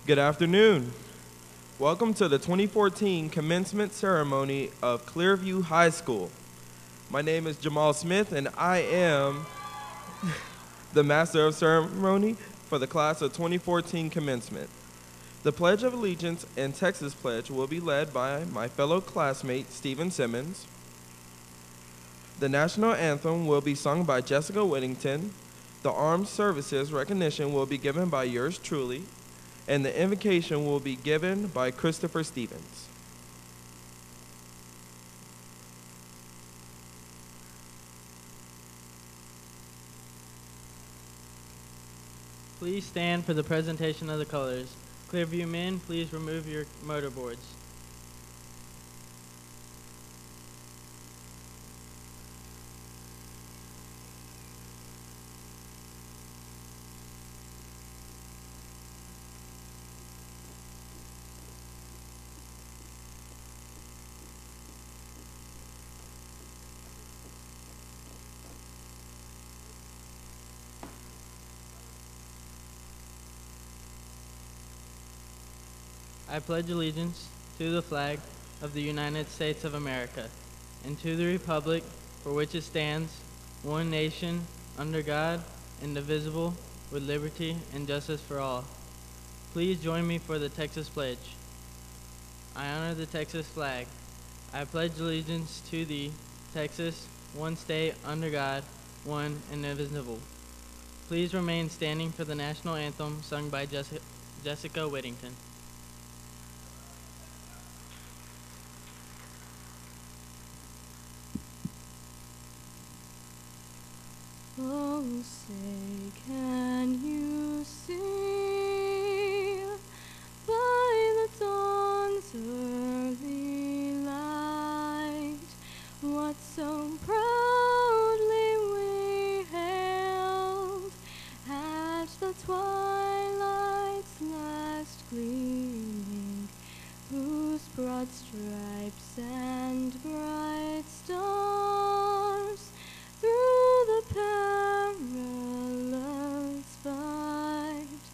Good afternoon. Welcome to the 2014 commencement ceremony of Clearview High School. My name is Jamal Smith, and I am the Master of Ceremony for the class of 2014 commencement. The Pledge of Allegiance and Texas Pledge will be led by my fellow classmate, Stephen Simmons. The National Anthem will be sung by Jessica Whittington. The Armed Services recognition will be given by yours truly, and the invocation will be given by Christopher Stevens. Please stand for the presentation of the colors. Clearview men, please remove your motorboards. I pledge allegiance to the flag of the United States of America and to the republic for which it stands, one nation, under God, indivisible, with liberty and justice for all. Please join me for the Texas Pledge. I honor the Texas flag. I pledge allegiance to thee, Texas, one state, under God, one and indivisible. Please remain standing for the national anthem sung by Jessica Whittington. Oh, say, can you see by the dawn's early light what so proudly we hailed at the twilight's last gleaming, whose broad stripes and bright stars through the perilous fight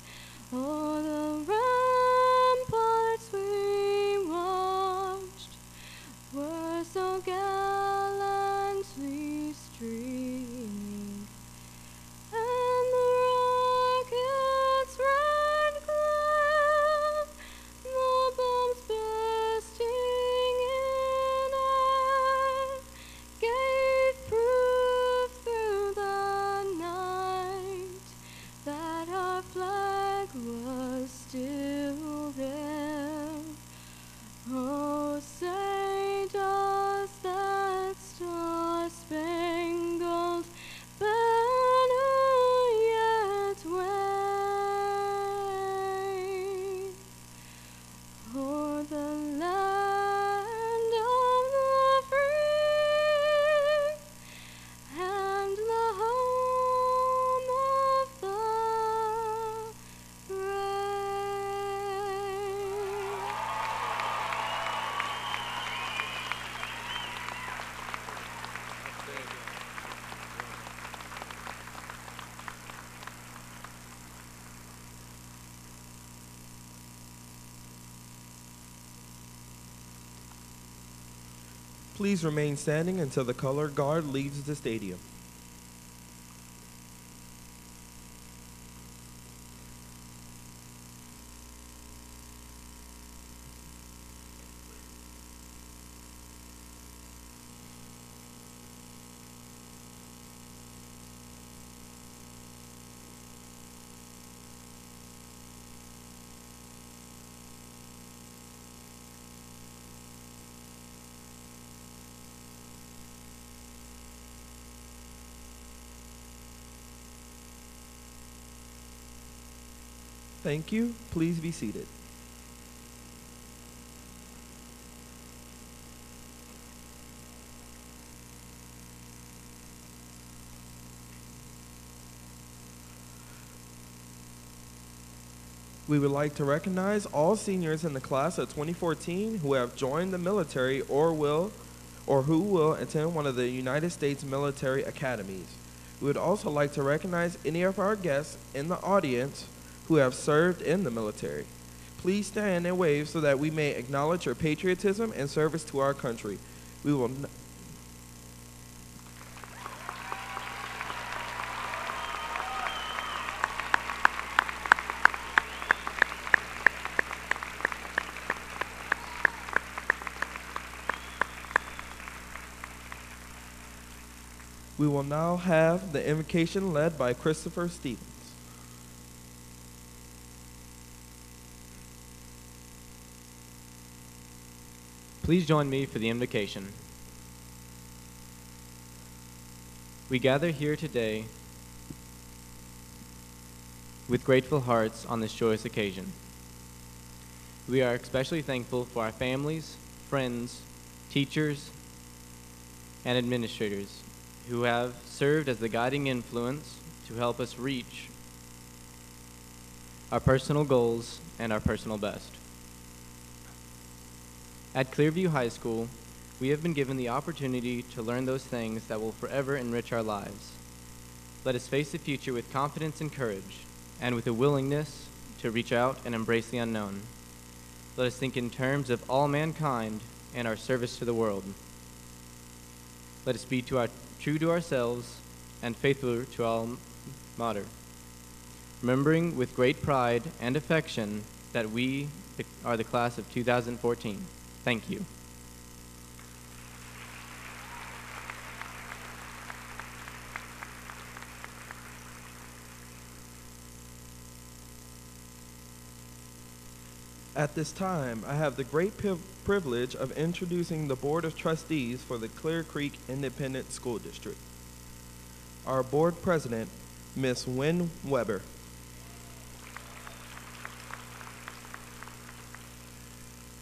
o'er the ramparts we watched were so gallantly streaming, and the rocket's red glare, the bombs bursting in air, gave proof through the night that our flag was still there. Oh, say, does that star-spangled banner yet wave o'er the land of the free and the home of the brave? Please remain standing until the color guard leaves the stadium. Thank you. Please be seated. We would like to recognize all seniors in the class of 2014 who have joined the military or who will attend one of the United States military academies. We would also like to recognize any of our guests in the audience who have served in the military. Please stand and wave so that we may acknowledge your patriotism and service to our country. We will We will now have the invocation led by Christopher Stevens. Please join me for the invocation. We gather here today with grateful hearts on this joyous occasion. We are especially thankful for our families, friends, teachers, and administrators who have served as the guiding influence to help us reach our personal goals and our personal best. At Clearview High School, we have been given the opportunity to learn those things that will forever enrich our lives. Let us face the future with confidence and courage, and with a willingness to reach out and embrace the unknown. Let us think in terms of all mankind and our service to the world. Let us be true to ourselves and faithful to our mater, remembering with great pride and affection that we are the class of 2014. Thank you. At this time, I have the great privilege of introducing the Board of Trustees for the Clear Creek Independent School District. Our Board President, Ms. Wynn Weber.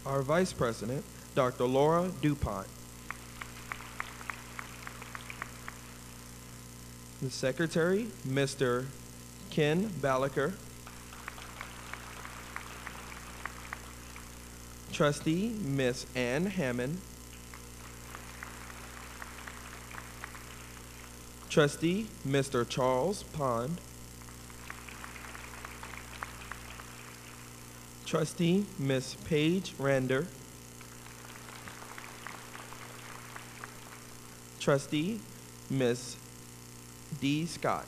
Our Vice President, Dr. Laura DuPont. The Secretary, Mr. Ken Ballaker. Trustee, Miss Ann Hammond. Trustee, Mr. Charles Pond. Trustee, Miss Paige Rander. Trustee, Miss D. Scott.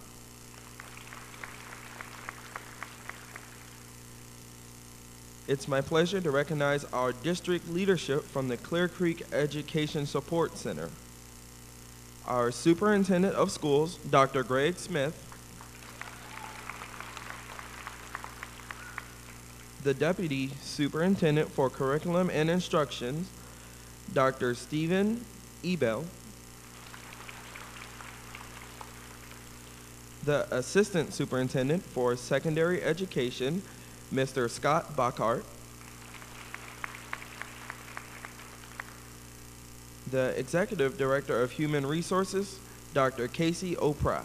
It's my pleasure to recognize our district leadership from the Clear Creek Education Support Center. Our Superintendent of Schools, Dr. Greg Smith. The Deputy Superintendent for Curriculum and Instruction, Dr. Stephen Ebel. The Assistant Superintendent for Secondary Education, Mr. Scott Bockhart. The Executive Director of Human Resources, Dr. Casey O'Pry.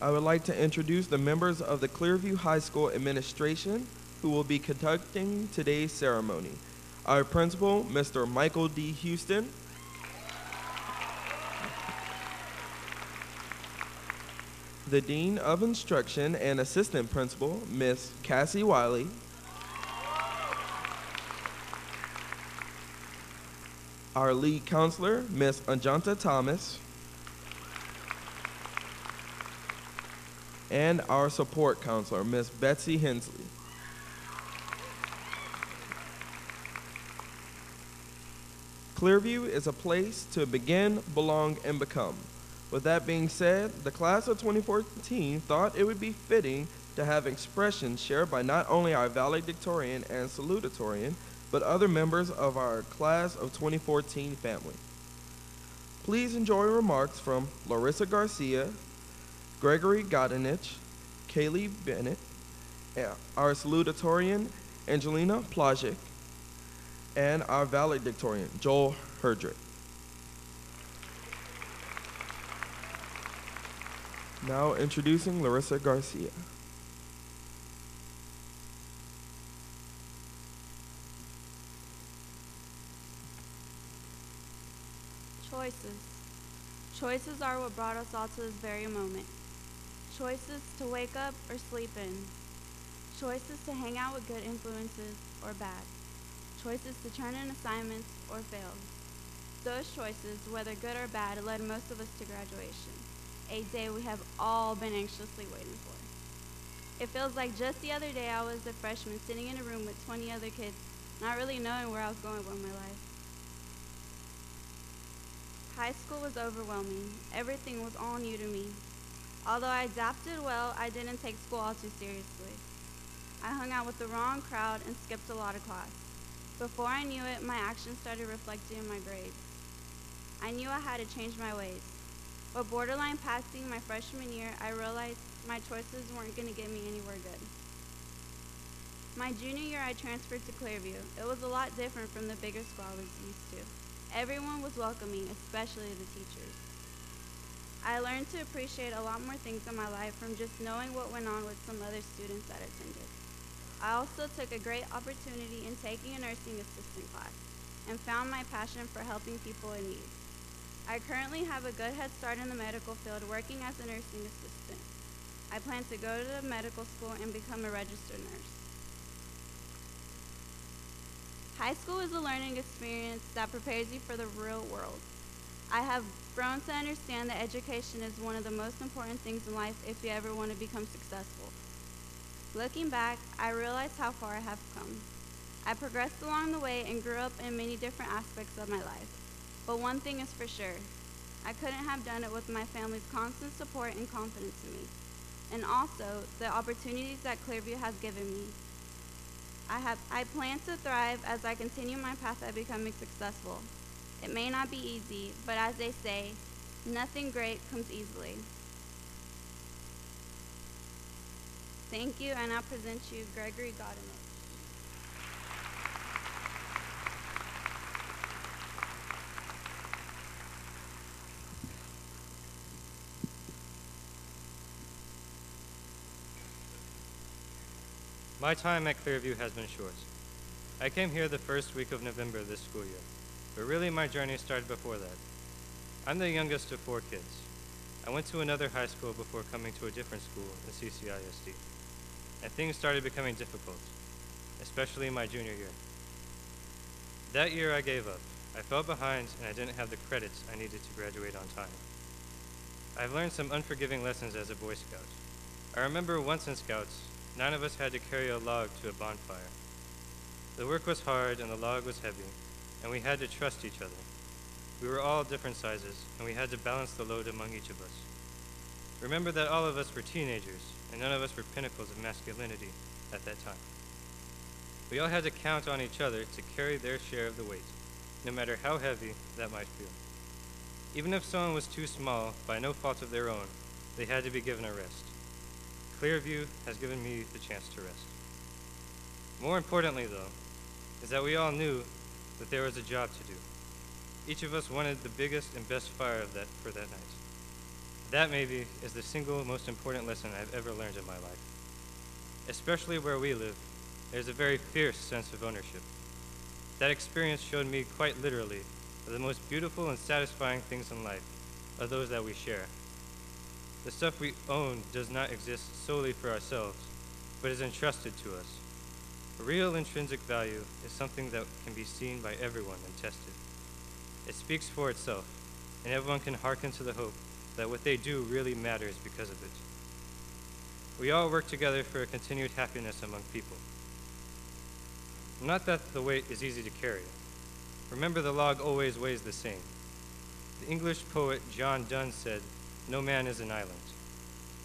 I would like to introduce the members of the Clearview High School administration who will be conducting today's ceremony. Our principal, Mr. Michael D. Houston. The Dean of Instruction and Assistant Principal, Miss Cassie Wiley. Our lead counselor, Miss Ajanta Thomas. And our support counselor, Miss Betsy Hensley. Clearview is a place to begin, belong, and become. With that being said, the class of 2014 thought it would be fitting to have expressions shared by not only our valedictorian and salutatorian, but other members of our class of 2014 family. Please enjoy remarks from Larissa Garcia, Gregory Godinich, Kaylee Bennett, our salutatorian, Angelina Plajic, and our valedictorian, Joel Herdrick. Now introducing Larissa Garcia. Choices. Choices are what brought us all to this very moment. choices to wake up or sleep in, choices to hang out with good influences or bad, choices to turn in assignments or fail. Those choices, whether good or bad, led most of us to graduation, a day we have all been anxiously waiting for. It feels like just the other day I was a freshman sitting in a room with 20 other kids, not really knowing where I was going with my life. High school was overwhelming. Everything was all new to me. Although I adapted well, I didn't take school all too seriously. I hung out with the wrong crowd and skipped a lot of class. Before I knew it, my actions started reflecting in my grades. I knew I had to change my ways. But borderline passing my freshman year, I realized my choices weren't going to get me anywhere good. My junior year, I transferred to Clearview. It was a lot different from the bigger school I was used to. Everyone was welcoming, especially the teachers. I learned to appreciate a lot more things in my life from just knowing what went on with some other students that attended. I also took a great opportunity in taking a nursing assistant class and found my passion for helping people in need. I currently have a good head start in the medical field working as a nursing assistant. I plan to go to medical school and become a registered nurse. High school is a learning experience that prepares you for the real world. I have grown to understand that education is one of the most important things in life if you ever want to become successful. Looking back, I realize how far I have come. I progressed along the way and grew up in many different aspects of my life. But one thing is for sure, I couldn't have done it with my family's constant support and confidence in me, and also the opportunities that Clearview has given me. I plan to thrive as I continue my path of becoming successful. It may not be easy, but as they say, nothing great comes easily. Thank you, and I present you Gregory Godinich. My time at Clearview has been short. I came here the first week of November this school year, but really my journey started before that. I'm the youngest of 4 kids. I went to another high school before coming to a different school in CCISD, and things started becoming difficult, especially my junior year. That year I gave up. I fell behind and I didn't have the credits I needed to graduate on time. I've learned some unforgiving lessons as a Boy Scout. I remember once in Scouts, 9 of us had to carry a log to a bonfire. The work was hard and the log was heavy, and we had to trust each other. We were all different sizes, and we had to balance the load among each of us. Remember that all of us were teenagers, and none of us were pinnacles of masculinity at that time. We all had to count on each other to carry their share of the weight, no matter how heavy that might feel. Even if someone was too small, by no fault of their own, they had to be given a rest. Clearview has given me the chance to rest. More importantly, though, is that we all knew that there was a job to do. Each of us wanted the biggest and best fire for that night. That, maybe, is the single most important lesson I've ever learned in my life. Especially where we live, there's a very fierce sense of ownership. That experience showed me quite literally that the most beautiful and satisfying things in life are those that we share. The stuff we own does not exist solely for ourselves, but is entrusted to us. Real intrinsic value is something that can be seen by everyone and tested. It speaks for itself, and everyone can hearken to the hope that what they do really matters because of it. We all work together for a continued happiness among people. Not that the weight is easy to carry. Remember, the log always weighs the same. The English poet John Donne said, "No man is an island."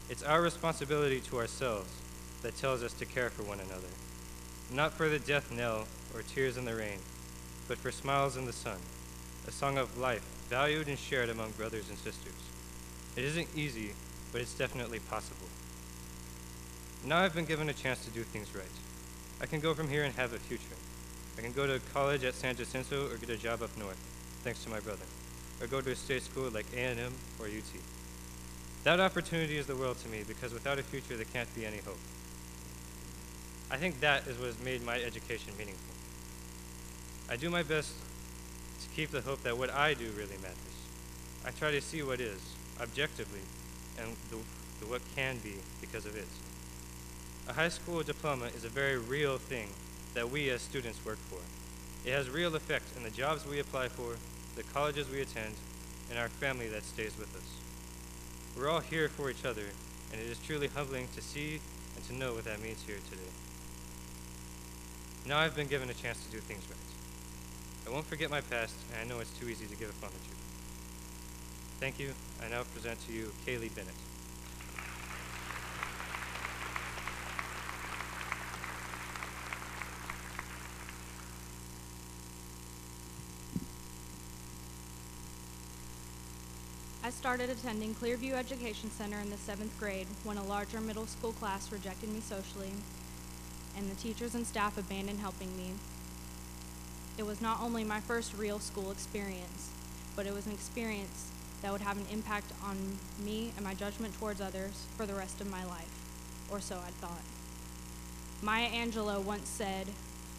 It's our responsibility to ourselves that tells us to care for one another, not for the death knell or tears in the rain, but for smiles in the sun, a song of life valued and shared among brothers and sisters. It isn't easy, but it's definitely possible. Now I've been given a chance to do things right. I can go from here and have a future. I can go to college at San Jacinto or get a job up north, thanks to my brother, or go to a state school like A&M or UT. That opportunity is the world to me, because without a future there can't be any hope. I think that is what has made my education meaningful. I do my best to keep the hope that what I do really matters. I try to see what is, objectively, and to what can be because of it. A high school diploma is a very real thing that we as students work for. It has real effect in the jobs we apply for, the colleges we attend, and our family that stays with us. We're all here for each other, and it is truly humbling to see and to know what that means here today. Now I've been given a chance to do things right. I won't forget my past, and I know it's too easy to give up on the truth. Thank you. I now present to you Kaylee Bennett. I started attending Clearview Education Center in the 7th grade when a larger middle school class rejected me socially, and the teachers and staff abandoned helping me. It was not only my first real school experience, but it was an experience that would have an impact on me and my judgment towards others for the rest of my life, or so I thought. Maya Angelou once said,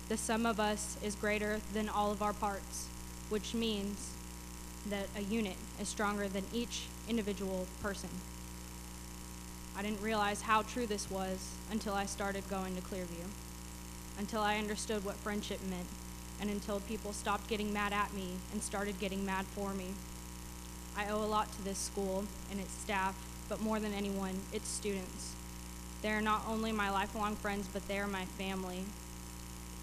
"The sum of us is greater than all of our parts," which means that a unit is stronger than each individual person. I didn't realize how true this was until I started going to Clearview, until I understood what friendship meant, and until people stopped getting mad at me and started getting mad for me. I owe a lot to this school and its staff, but more than anyone, its students. They are not only my lifelong friends, but they are my family.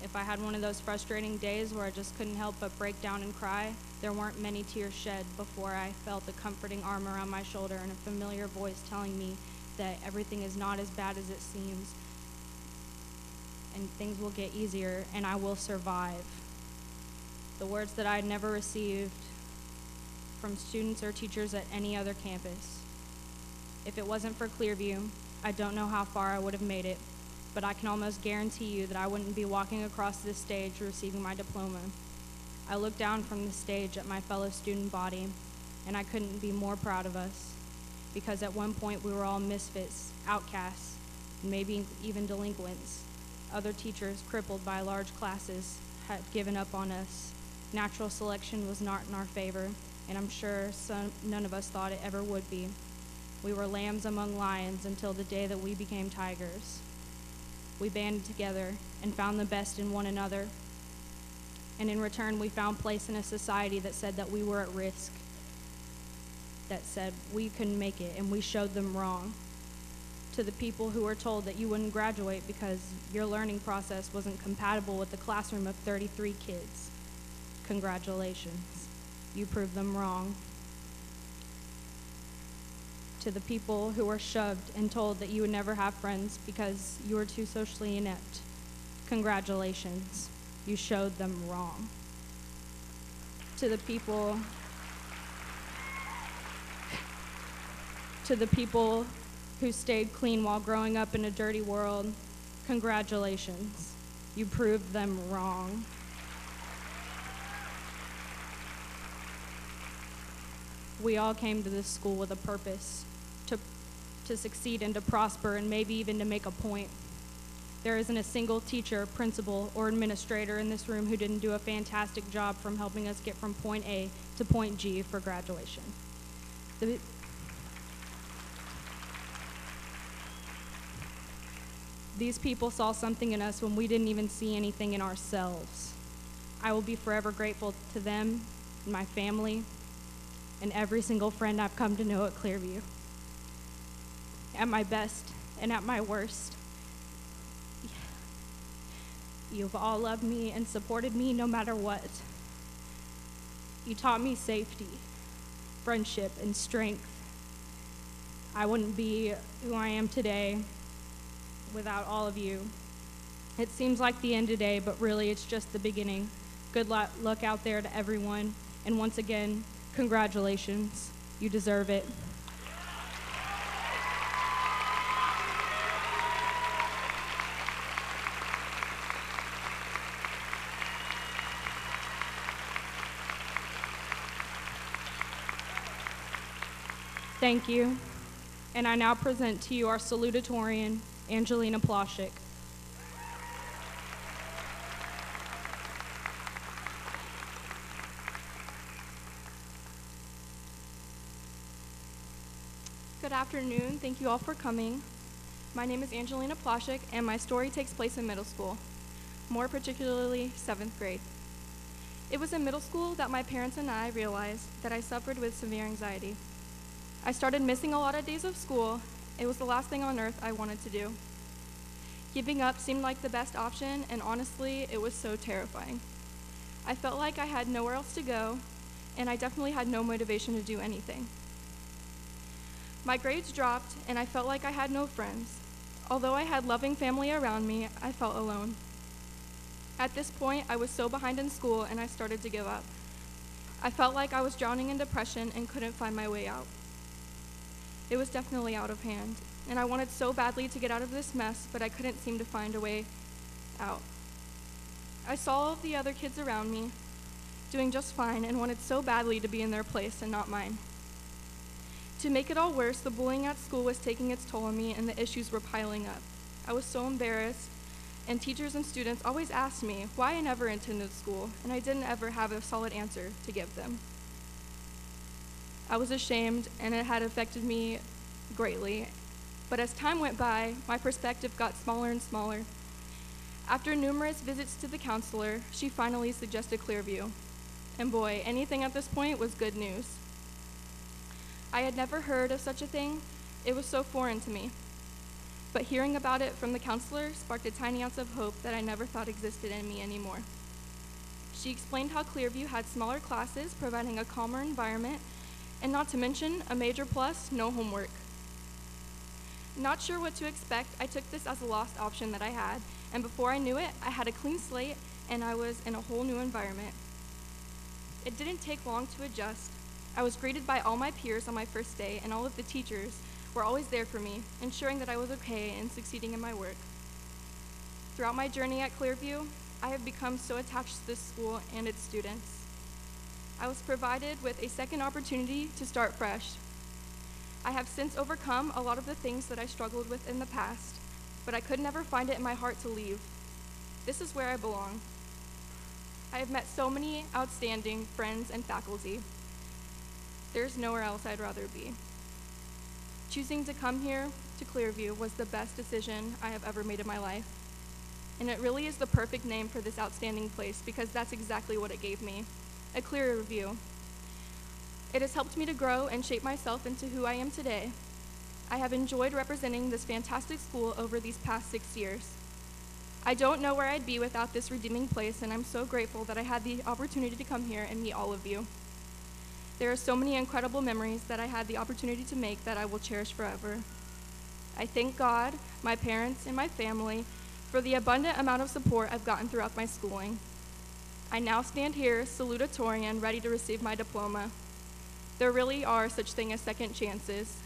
If I had one of those frustrating days where I just couldn't help but break down and cry, there weren't many tears shed before I felt a comforting arm around my shoulder and a familiar voice telling me that everything is not as bad as it seems, and things will get easier, and I will survive. The words that I had never received from students or teachers at any other campus. If it wasn't for Clearview, I don't know how far I would have made it, but I can almost guarantee you that I wouldn't be walking across this stage receiving my diploma. I looked down from the stage at my fellow student body, and I couldn't be more proud of us, because at one point we were all misfits, outcasts, and maybe even delinquents. Other teachers, crippled by large classes, had given up on us. Natural selection was not in our favor, and I'm sure none of us thought it ever would be. We were lambs among lions until the day that we became tigers. We banded together and found the best in one another, and in return we found place in a society that said that we were at risk, that said we couldn't make it, and we showed them wrong. To the people who were told that you wouldn't graduate because your learning process wasn't compatible with a classroom of 33 kids, congratulations, you proved them wrong. To the people who were shoved and told that you would never have friends because you were too socially inept, congratulations, you showed them wrong. To the people who stayed clean while growing up in a dirty world, congratulations, you proved them wrong. We all came to this school with a purpose, to succeed and to prosper, and maybe even to make a point. There isn't a single teacher, principal, or administrator in this room who didn't do a fantastic job from helping us get from point A to point G for graduation. These people saw something in us when we didn't even see anything in ourselves. I will be forever grateful to them and my family and every single friend I've come to know at Clearview. At my best and at my worst, you've all loved me and supported me no matter what. You taught me safety, friendship, and strength. I wouldn't be who I am today without all of you. It seems like the end today, but really it's just the beginning. Good luck out there to everyone, and once again, congratulations. You deserve it. Thank you. And I now present to you our salutatorian, Angelina Ploshik. Good afternoon. afternoon. Thank you all for coming. My name is Angelina Plashik, and my story takes place in middle school, more particularly 7th grade. It was in middle school that my parents and I realized that I suffered with severe anxiety. I started missing a lot of days of school. It was the last thing on earth I wanted to do. Giving up seemed like the best option, and honestly, it was so terrifying. I felt like I had nowhere else to go, and I definitely had no motivation to do anything. My grades dropped, and I felt like I had no friends. Although I had loving family around me, I felt alone. At this point, I was so behind in school, and I started to give up. I felt like I was drowning in depression and couldn't find my way out. It was definitely out of hand, and I wanted so badly to get out of this mess, but I couldn't seem to find a way out. I saw all of the other kids around me doing just fine and wanted so badly to be in their place and not mine. To make it all worse, the bullying at school was taking its toll on me and the issues were piling up. I was so embarrassed, and teachers and students always asked me why I never attended school, and I didn't ever have a solid answer to give them. I was ashamed, and it had affected me greatly. But as time went by, my perspective got smaller and smaller. After numerous visits to the counselor, she finally suggested Clearview. And boy, anything at this point was good news. I had never heard of such a thing. It was so foreign to me. But hearing about it from the counselor sparked a tiny ounce of hope that I never thought existed in me anymore. She explained how Clearview had smaller classes, providing a calmer environment, and not to mention, a major plus, no homework. Not sure what to expect, I took this as a lost option that I had, and before I knew it, I had a clean slate and I was in a whole new environment. It didn't take long to adjust. I was greeted by all my peers on my first day, and all of the teachers were always there for me, ensuring that I was okay and succeeding in my work. Throughout my journey at Clearview, I have become so attached to this school and its students. I was provided with a second opportunity to start fresh. I have since overcome a lot of the things that I struggled with in the past, but I could never find it in my heart to leave. This is where I belong. I have met so many outstanding friends and faculty. There's nowhere else I'd rather be. Choosing to come here to Clearview was the best decision I have ever made in my life. And it really is the perfect name for this outstanding place because that's exactly what it gave me, a clearer view. It has helped me to grow and shape myself into who I am today. I have enjoyed representing this fantastic school over these past 6 years. I don't know where I'd be without this redeeming place, and I'm so grateful that I had the opportunity to come here and meet all of you. There are so many incredible memories that I had the opportunity to make that I will cherish forever. I thank God, my parents, and my family for the abundant amount of support I've gotten throughout my schooling. I now stand here, salutatorian, ready to receive my diploma. There really are such things as second chances.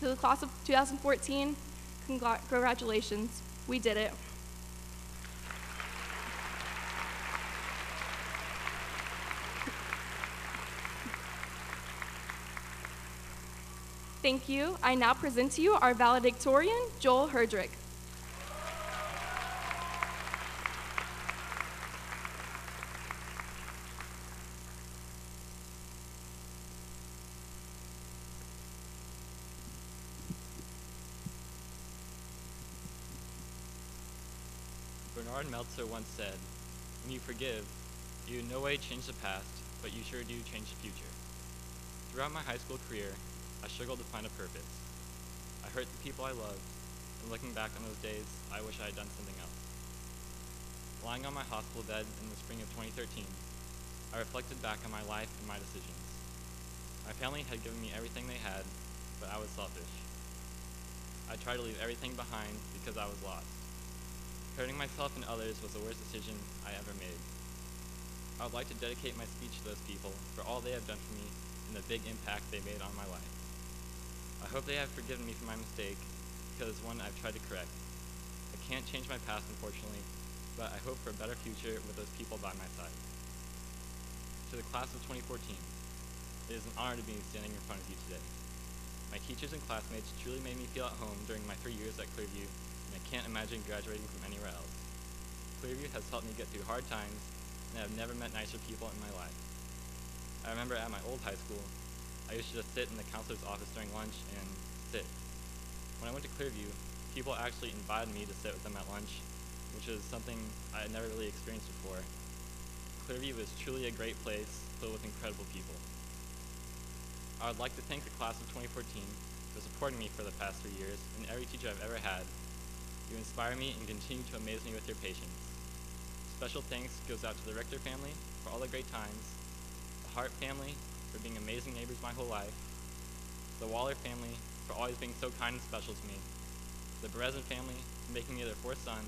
To the class of 2014, congratulations, we did it. Thank you. I now present to you our valedictorian, Joel Herdrick. Bernard Meltzer once said, "When you forgive, you in no way change the past, but you sure do change the future." Throughout my high school career, I struggled to find a purpose. I hurt the people I loved, and looking back on those days, I wish I had done something else. Lying on my hospital bed in the spring of 2013, I reflected back on my life and my decisions. My family had given me everything they had, but I was selfish. I tried to leave everything behind because I was lost. Hurting myself and others was the worst decision I ever made. I would like to dedicate my speech to those people for all they have done for me and the big impact they made on my life. I hope they have forgiven me for my mistake, because it's one I've tried to correct. I can't change my past, unfortunately, but I hope for a better future with those people by my side. To the class of 2014, it is an honor to be standing in front of you today. My teachers and classmates truly made me feel at home during my 3 years at Clearview, and I can't imagine graduating from anywhere else. Clearview has helped me get through hard times, and I've never met nicer people in my life. I remember at my old high school, I I used to just sit in the counselor's office during lunch and sit. When I went to Clearview, people actually invited me to sit with them at lunch, which is something I had never really experienced before. Clearview is truly a great place filled with incredible people. I would like to thank the class of 2014 for supporting me for the past 3 years and every teacher I've ever had. You inspire me and continue to amaze me with your patience. Special thanks goes out to the Richter family for all the great times, the Hart family for being amazing neighbors my whole life, the Waller family for always being so kind and special to me, the Berezin family for making me their fourth son,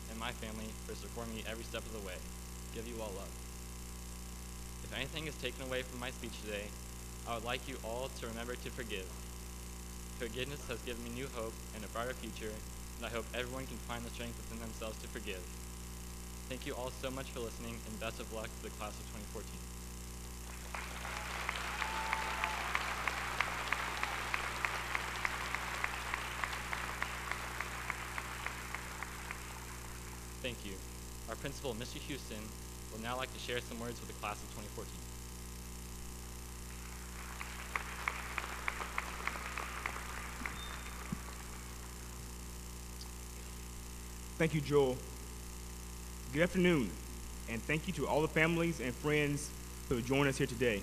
and my family for supporting me every step of the way. Give you all love. If anything is taken away from my speech today, I would like you all to remember to forgive. Forgiveness has given me new hope and a brighter future, and I hope everyone can find the strength within themselves to forgive. Thank you all so much for listening, and best of luck to the class of 2014. Thank you. Our principal, Mr. Houston, will now like to share some words with the class of 2014. Thank you, Joel. Good afternoon, and thank you to all the families and friends who have joined us here today.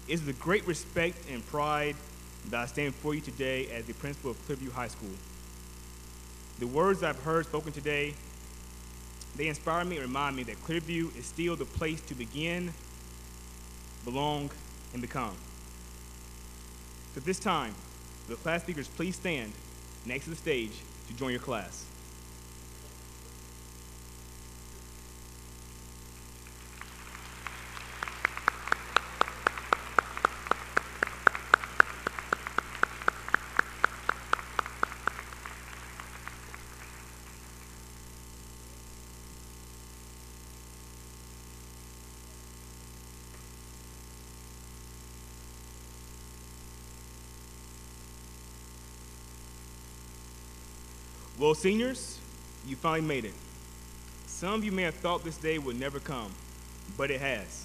It is with great respect and pride that I stand before you today as the principal of Clearview High School. The words I've heard spoken today, they inspire me and remind me that Clearview is still the place to begin, belong, and become. So at this time, will the class speakers please stand next to the stage to join your class. Well, seniors, you finally made it. Some of you may have thought this day would never come, but it has.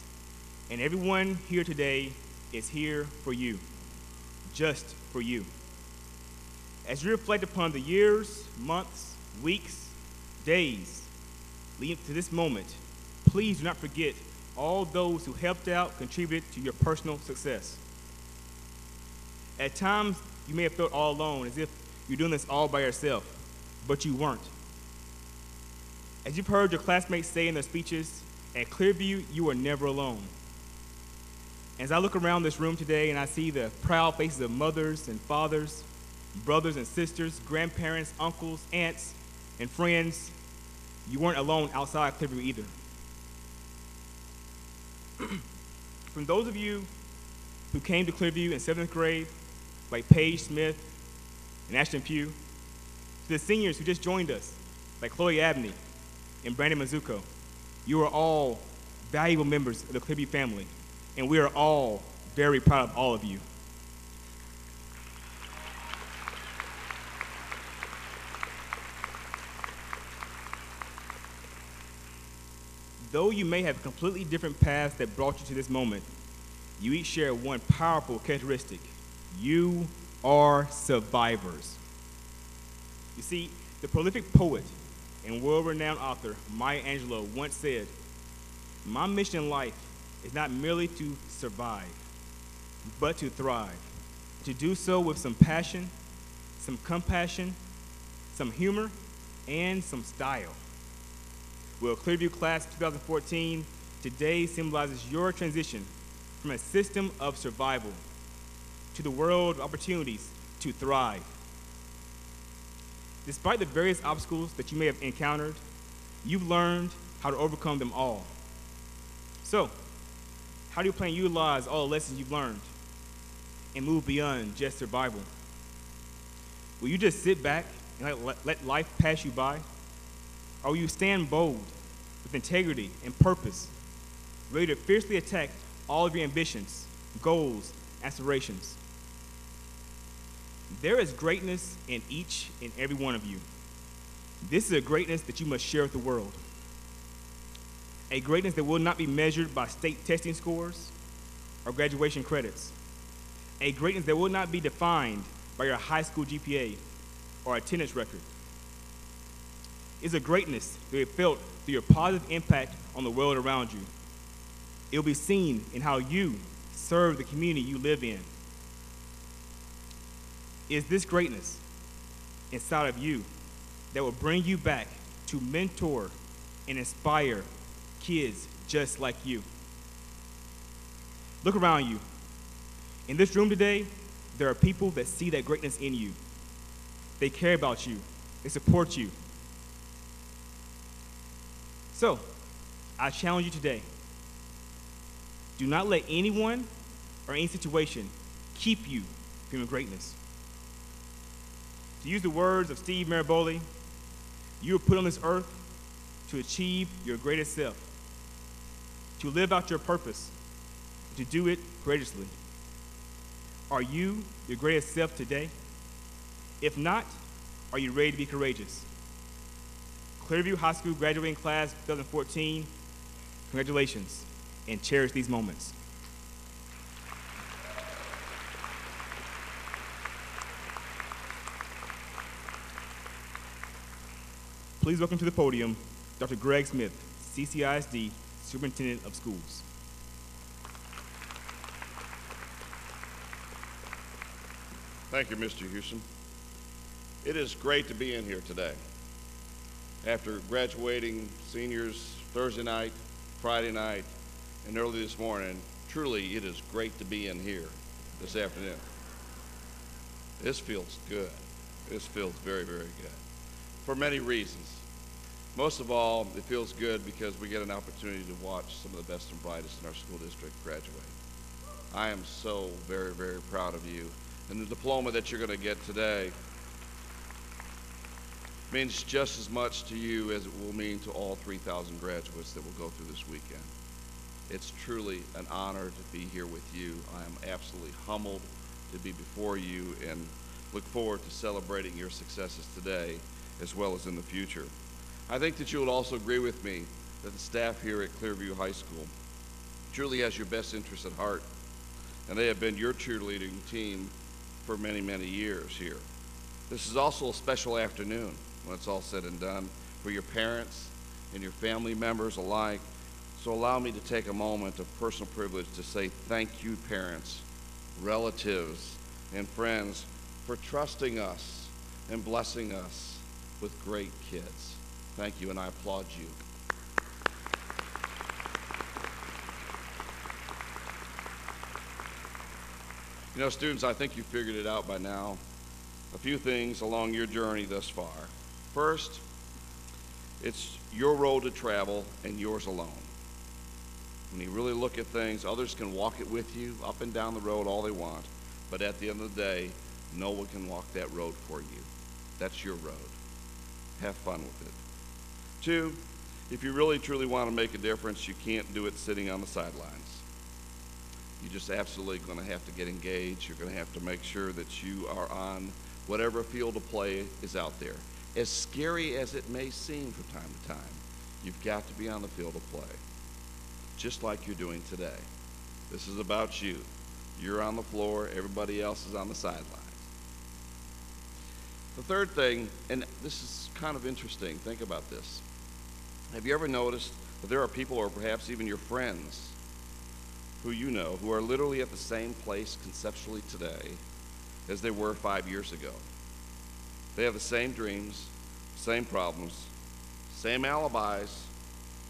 And everyone here today is here for you, just for you. As you reflect upon the years, months, weeks, days leading to this moment, please do not forget all those who helped out, contributed to your personal success. At times, you may have felt all alone, as if you're doing this all by yourself. But you weren't. As you've heard your classmates say in their speeches, at Clearview, you are never alone. As I look around this room today and I see the proud faces of mothers and fathers, brothers and sisters, grandparents, uncles, aunts, and friends, you weren't alone outside Clearview either. From those of you who came to Clearview in 7th grade, like Paige Smith and Ashton Pugh, to the seniors who just joined us, like Chloe Abney and Brandon Mizuko, you are all valuable members of the Clearview family, and we are all very proud of all of you. Though you may have completely different paths that brought you to this moment, you each share one powerful characteristic. You are survivors. You see, the prolific poet and world-renowned author Maya Angelou once said, "My mission in life is not merely to survive, but to thrive. To do so with some passion, some compassion, some humor, and some style." Well, Clearview Class 2014 today symbolizes your transition from a system of survival to the world of opportunities to thrive. Despite the various obstacles that you may have encountered, you've learned how to overcome them all. So, how do you plan to utilize all the lessons you've learned and move beyond just survival? Will you just sit back and let life pass you by? Or will you stand bold with integrity and purpose, ready to fiercely attack all of your ambitions, goals, aspirations? There is greatness in each and every one of you. This is a greatness that you must share with the world. A greatness that will not be measured by state testing scores or graduation credits, a greatness that will not be defined by your high school GPA or attendance record. It's a greatness that will be felt through your positive impact on the world around you. It will be seen in how you serve the community you live in. It's this greatness inside of you that will bring you back to mentor and inspire kids just like you. Look around you. In this room today, there are people that see that greatness in you. They care about you. They support you. So, I challenge you today. Do not let anyone or any situation keep you from your greatness. To use the words of Steve Maraboli, you were put on this earth to achieve your greatest self, to live out your purpose, to do it courageously. Are you your greatest self today? If not, are you ready to be courageous? Clearview High School graduating class 2014, congratulations, and cherish these moments. Please welcome to the podium Dr. Greg Smith, CCISD Superintendent of Schools. Thank you, Mr. Houston. It is great to be in here today. After graduating seniors Thursday night, Friday night, and early this morning, truly it is great to be in here this afternoon. This feels good. This feels very, very good for many reasons. Most of all, it feels good because we get an opportunity to watch some of the best and brightest in our school district graduate. I am so very, very proud of you. And the diploma that you're going to get today means just as much to you as it will mean to all 3,000 graduates that will go through this weekend. It's truly an honor to be here with you. I am absolutely humbled to be before you and look forward to celebrating your successes today as well as in the future. I think that you will also agree with me that the staff here at Clearview High School truly has your best interests at heart, and they have been your cheerleading team for many, many years here. This is also a special afternoon when it's all said and done for your parents and your family members alike. So allow me to take a moment of personal privilege to say thank you, parents, relatives, and friends, for trusting us and blessing us with great kids. Thank you, and I applaud you. You know, students, I think you figured it out by now. A few things along your journey thus far. First, it's your road to travel and yours alone. When you really look at things, others can walk it with you up and down the road all they want, but at the end of the day, no one can walk that road for you. That's your road. Have fun with it. Two, if you really truly want to make a difference, you can't do it sitting on the sidelines. You're just absolutely going to have to get engaged. You're going to have to make sure that you are on whatever field of play is out there. As scary as it may seem from time to time, you've got to be on the field of play, just like you're doing today. This is about you. You're on the floor, everybody else is on the sidelines. The third thing, and this is kind of interesting, think about this. Have you ever noticed that there are people, or perhaps even your friends, who you know, who are literally at the same place conceptually today as they were 5 years ago? They have the same dreams, same problems, same alibis,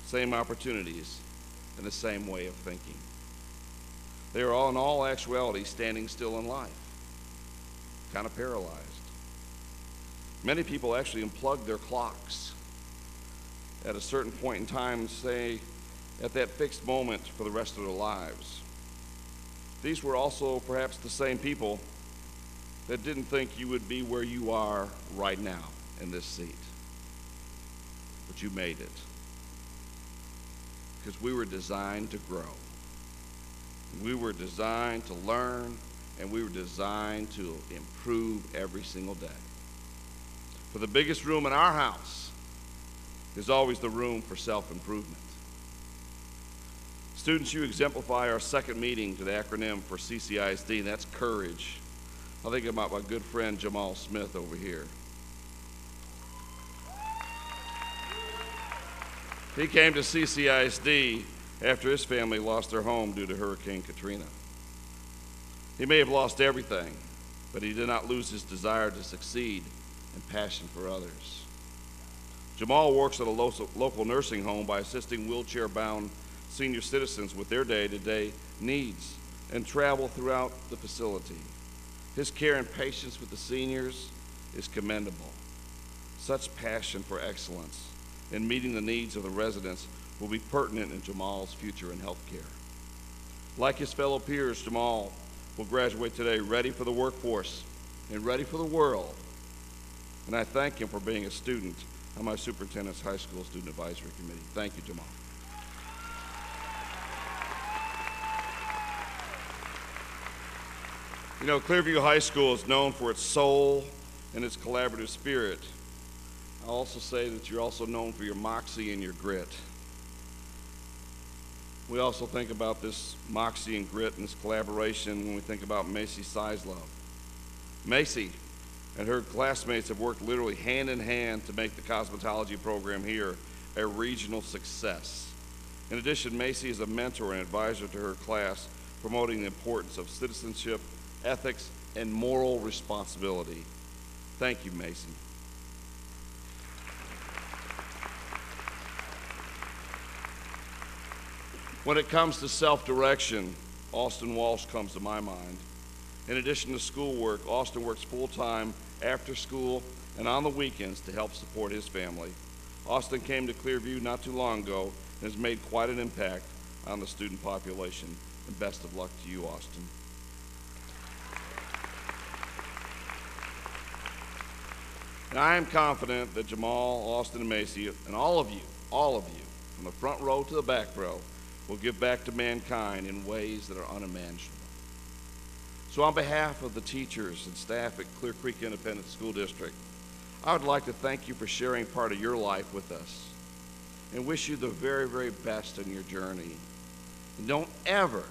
same opportunities, and the same way of thinking. They are all, in all actuality, standing still in life, kind of paralyzed. Many people actually unplug their clocks at a certain point in time, say, at that fixed moment for the rest of their lives. These were also perhaps the same people that didn't think you would be where you are right now in this seat. But you made it. Because we were designed to grow. We were designed to learn, and we were designed to improve every single day. For the biggest room in our house is always the room for self-improvement. Students, you exemplify our second meeting to the acronym for CCISD, and that's courage. I think about my good friend Jamal Smith over here. He came to CCISD after his family lost their home due to Hurricane Katrina. He may have lost everything, but he did not lose his desire to succeed and passion for others. Jamal works at a local nursing home by assisting wheelchair-bound senior citizens with their day-to-day needs and travel throughout the facility. His care and patience with the seniors is commendable. Such passion for excellence in meeting the needs of the residents will be pertinent in Jamal's future in healthcare. Like his fellow peers, Jamal will graduate today ready for the workforce and ready for the world. And I thank him for being a student on my superintendent's high school student advisory committee. Thank you, Jamal. You know, Clearview High School is known for its soul and its collaborative spirit. I'll also say that you're also known for your moxie and your grit. We also think about this moxie and grit and this collaboration when we think about Macy Sislove. Macy and her classmates have worked literally hand in hand to make the cosmetology program here a regional success. In addition, Macy is a mentor and advisor to her class, promoting the importance of citizenship, ethics, and moral responsibility. Thank you, Macy. When it comes to self-direction, Austin Walsh comes to my mind. In addition to schoolwork, Austin works full-time after school and on the weekends to help support his family. Austin came to Clearview not too long ago and has made quite an impact on the student population. And best of luck to you, Austin. And I am confident that Jamal, Austin, and Macy, and all of you, from the front row to the back row, will give back to mankind in ways that are unimaginable. So on behalf of the teachers and staff at Clear Creek Independent School District, I would like to thank you for sharing part of your life with us and wish you the very, very best in your journey. And don't ever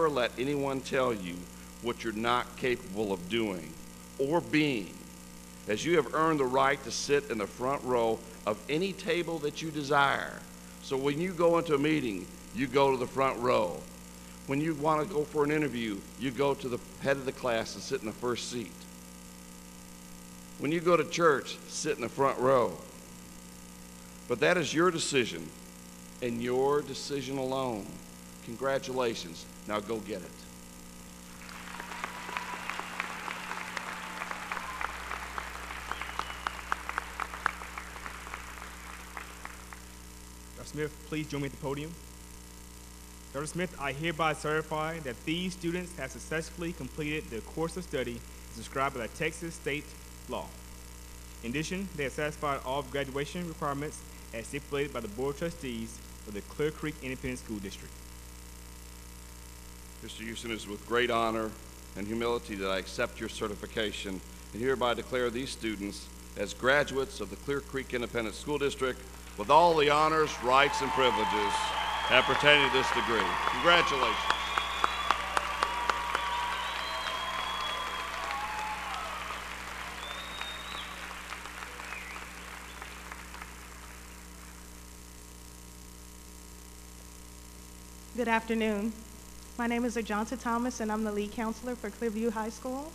let anyone tell you what you're not capable of doing or being, as you have earned the right to sit in the front row of any table that you desire. So when you go into a meeting, you go to the front row. When you want to go for an interview, you go to the head of the class and sit in the first seat. When you go to church, sit in the front row. But that is your decision and your decision alone. Congratulations. Now go get it. Dr. Smith, please join me at the podium. Dr. Smith, I hereby certify that these students have successfully completed the course of study as described by the Texas state law. In addition, they have satisfied all graduation requirements as stipulated by the Board of Trustees of the Clear Creek Independent School District. Mr. Houston, it is with great honor and humility that I accept your certification and hereby declare these students as graduates of the Clear Creek Independent School District with all the honors, rights, and privileges that pertain to this degree. Congratulations. Good afternoon. My name is Ajanta Thomas, and I'm the lead counselor for Clearview High School.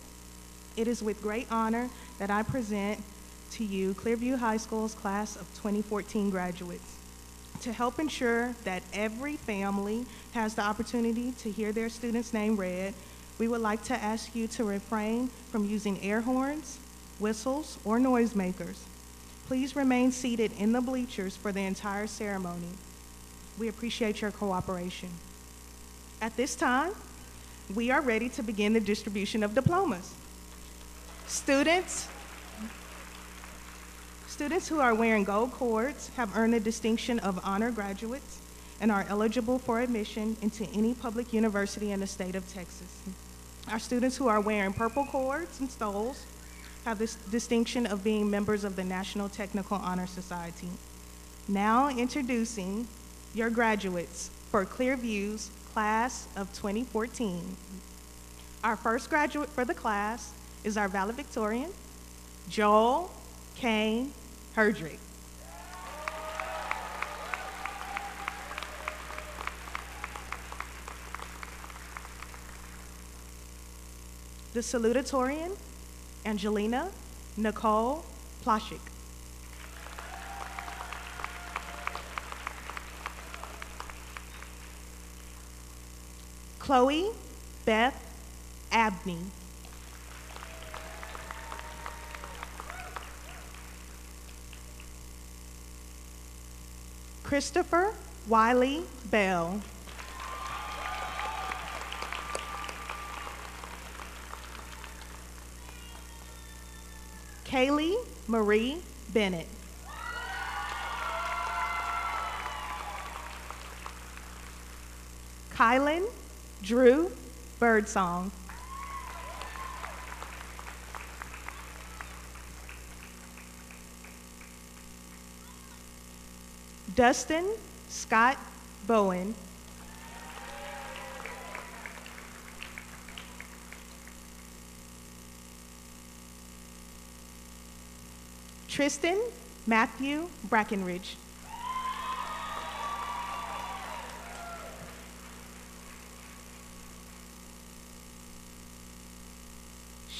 It is with great honor that I present to you Clearview High School's class of 2014 graduates. To help ensure that every family has the opportunity to hear their student's name read, we would like to ask you to refrain from using air horns, whistles, or noisemakers. Please remain seated in the bleachers for the entire ceremony. We appreciate your cooperation. At this time, we are ready to begin the distribution of diplomas. Students who are wearing gold cords have earned the distinction of honor graduates and are eligible for admission into any public university in the state of Texas. Our students who are wearing purple cords and stoles have this distinction of being members of the National Technical Honor Society. Now introducing your graduates for Clearview's class of 2014. Our first graduate for the class is our valedictorian, Joel Kane Herdrick. The salutatorian, Angelina Nicole Ploshik. Chloe Beth Abney. Christopher Wiley Bell. Kaylee Marie Bennett. Kylan Drew Birdsong. Dustin Scott Bowen. Tristan Matthew Brackenridge.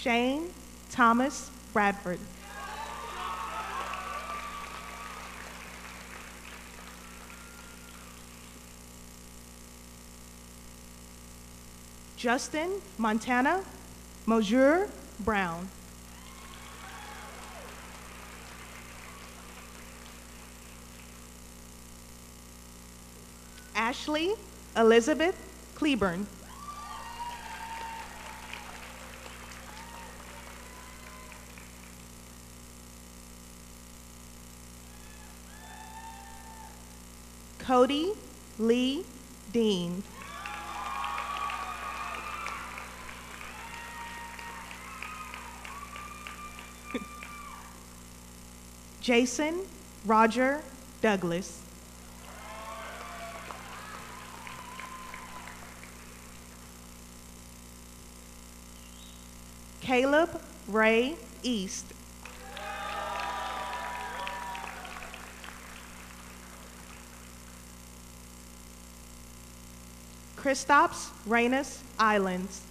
Shane Thomas Bradford. Justin Montana Mosier Brown. Ashley Elizabeth Cleburne. Cody Lee Dean. Jason Roger Douglas. Caleb Ray East. Kristaps Rainus Islands.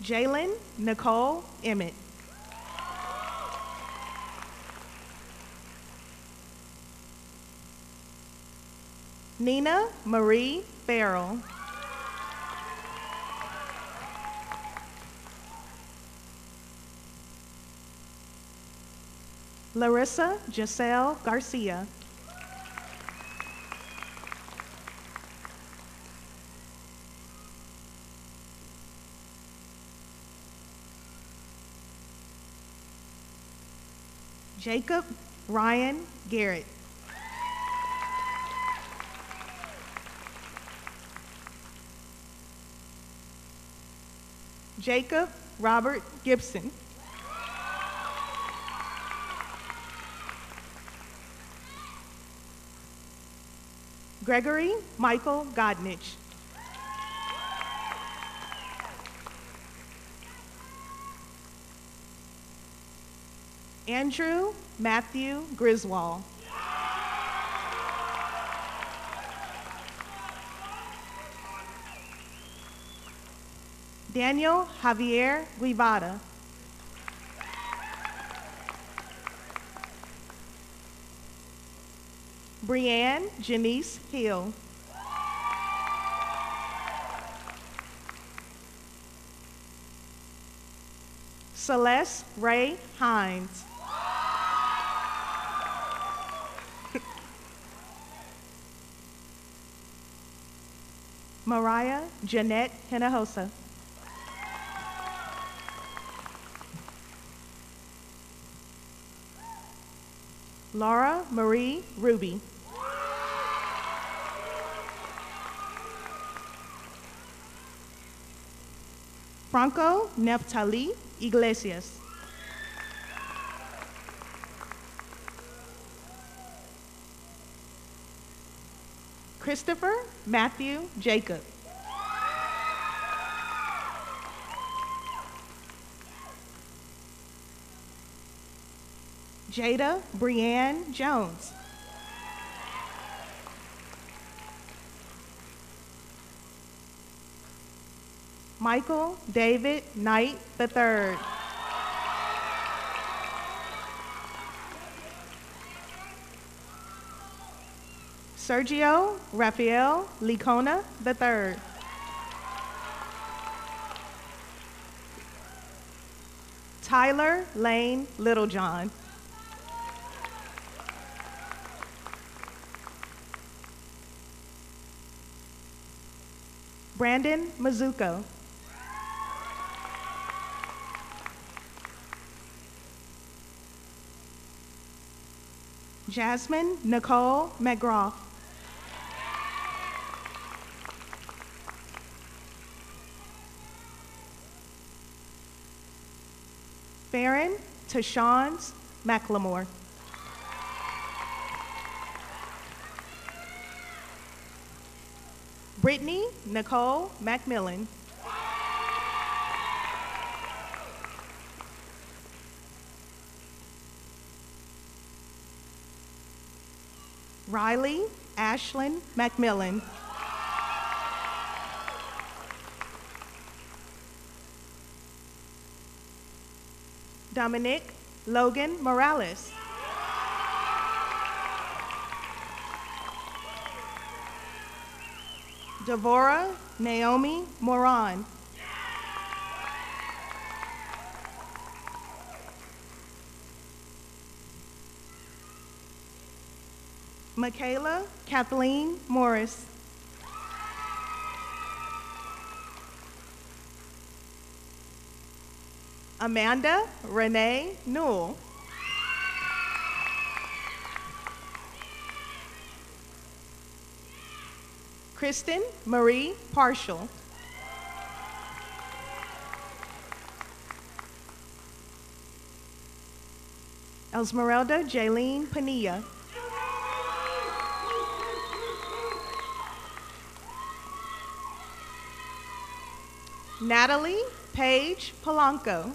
Jalen Nicole Emmett. Nina Marie Farrell. Larissa Giselle Garcia. Jacob Ryan Garrett. Jacob Robert Gibson. Gregory Michael Godnich. Andrew Matthew Griswold. Daniel Javier Guevara. Brianne Janice Hill. Celeste Ray Hines. Mariah Jeanette Hinojosa. Laura Marie Ruby. Franco Neftali Iglesias. Christopher Matthew Jacob. Jada Brianne Jones. Michael David Knight III. Sergio Rafael Licona III. Tyler Lane Littlejohn. Brandon Mizuko. Jasmine Nicole McGraw. Farron Tashawns McLemore. Brittany Nicole McMillan. Riley Ashlyn McMillan. Dominic Logan Morales. Devora Naomi Moran. Michaela Kathleen Morris. Amanda Renee Newell. Kristen Marie Partial. Esmeralda Jaylene Panilla. Natalie Paige Polanco.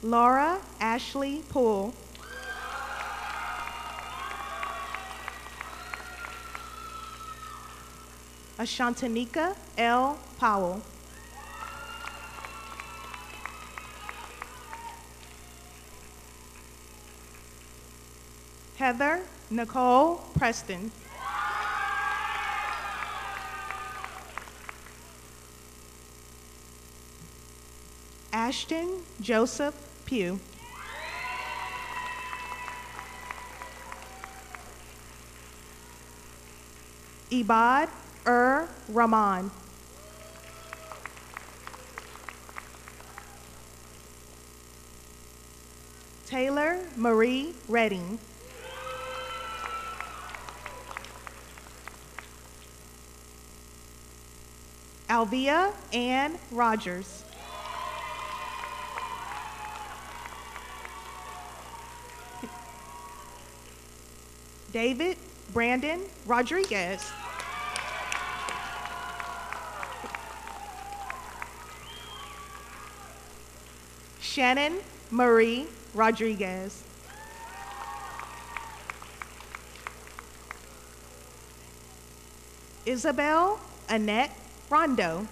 Laura Ashley Poole. Ashantanika L. Powell. Heather Nicole Preston. Ashton Joseph Pugh. Ibad Rahman. Taylor Marie Redding. Alvia Ann Rogers. David Brandon Rodriguez. Shannon Marie Rodriguez. Isabel Annette Rondo.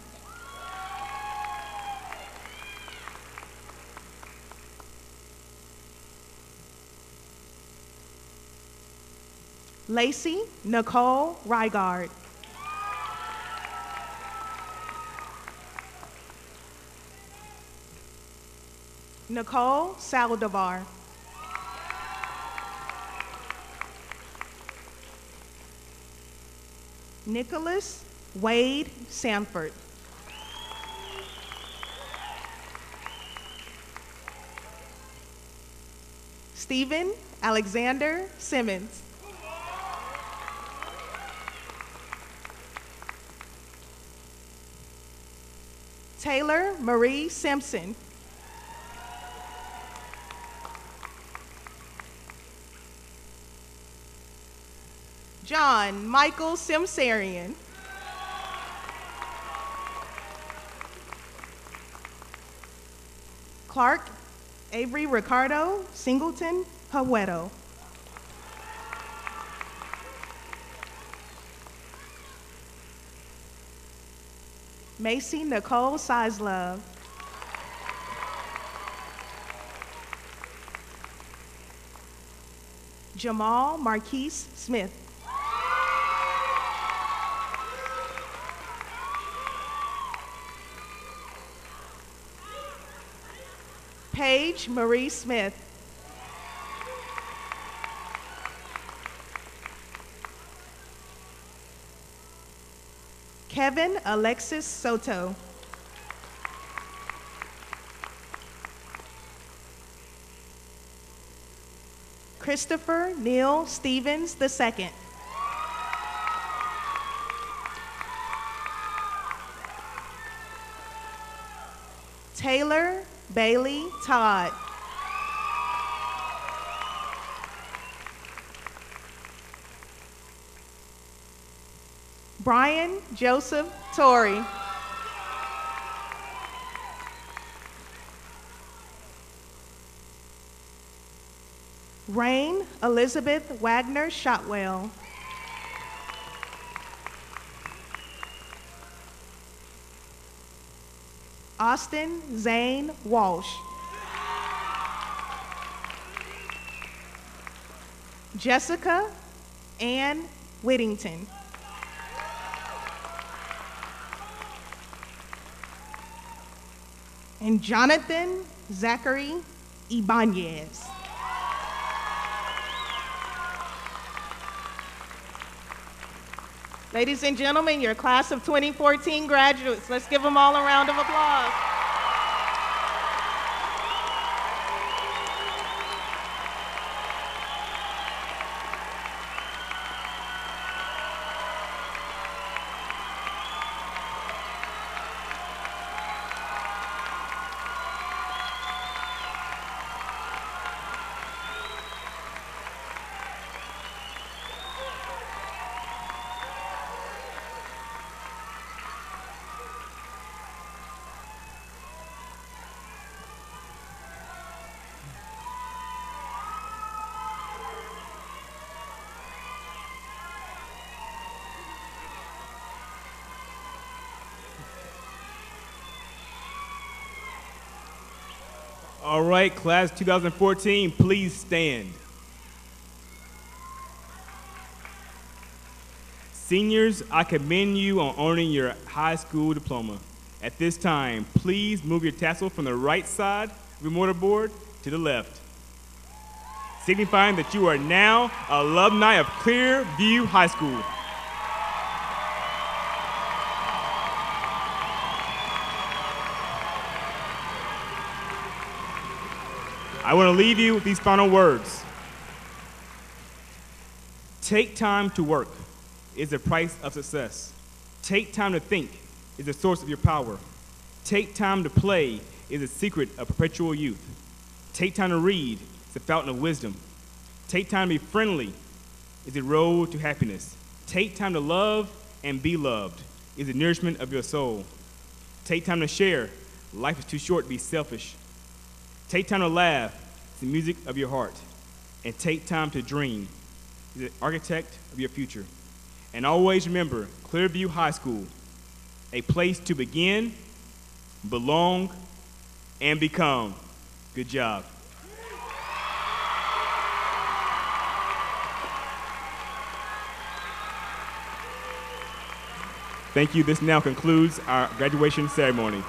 Lacey Nicole Rygard. Nicole Saldivar. Nicholas Wade Sanford. Stephen Alexander Simmons. Taylor Marie Simpson. John Michael Simsarian. Clark Avery Ricardo Singleton Haweto. Macy Nicole Sizelove. Jamal Marquise Smith. Paige Marie Smith. Kevin Alexis Soto. Christopher Neil Stevens II. Taylor Bailey Todd. Brian Joseph Torrey. Rain Elizabeth Wagner Shotwell. Austin Zane Walsh. Jessica Ann Whittington. And Jonathan Zachary Ibanez. Ladies and gentlemen, your class of 2014 graduates. Let's give them all a round of applause. All right, class 2014, please stand. Seniors, I commend you on earning your high school diploma. At this time, please move your tassel from the right side of your mortarboard to the left, signifying that you are now alumni of Clearview High School. I want to leave you with these final words. Take time to work is the price of success. Take time to think is the source of your power. Take time to play is the secret of perpetual youth. Take time to read is the fountain of wisdom. Take time to be friendly is the road to happiness. Take time to love and be loved is the nourishment of your soul. Take time to share. Life is too short to be selfish. Take time to laugh. It's the music of your heart. And take time to dream. It's the architect of your future. And always remember, Clearview High School, a place to begin, belong, and become. Good job. Thank you. This now concludes our graduation ceremony.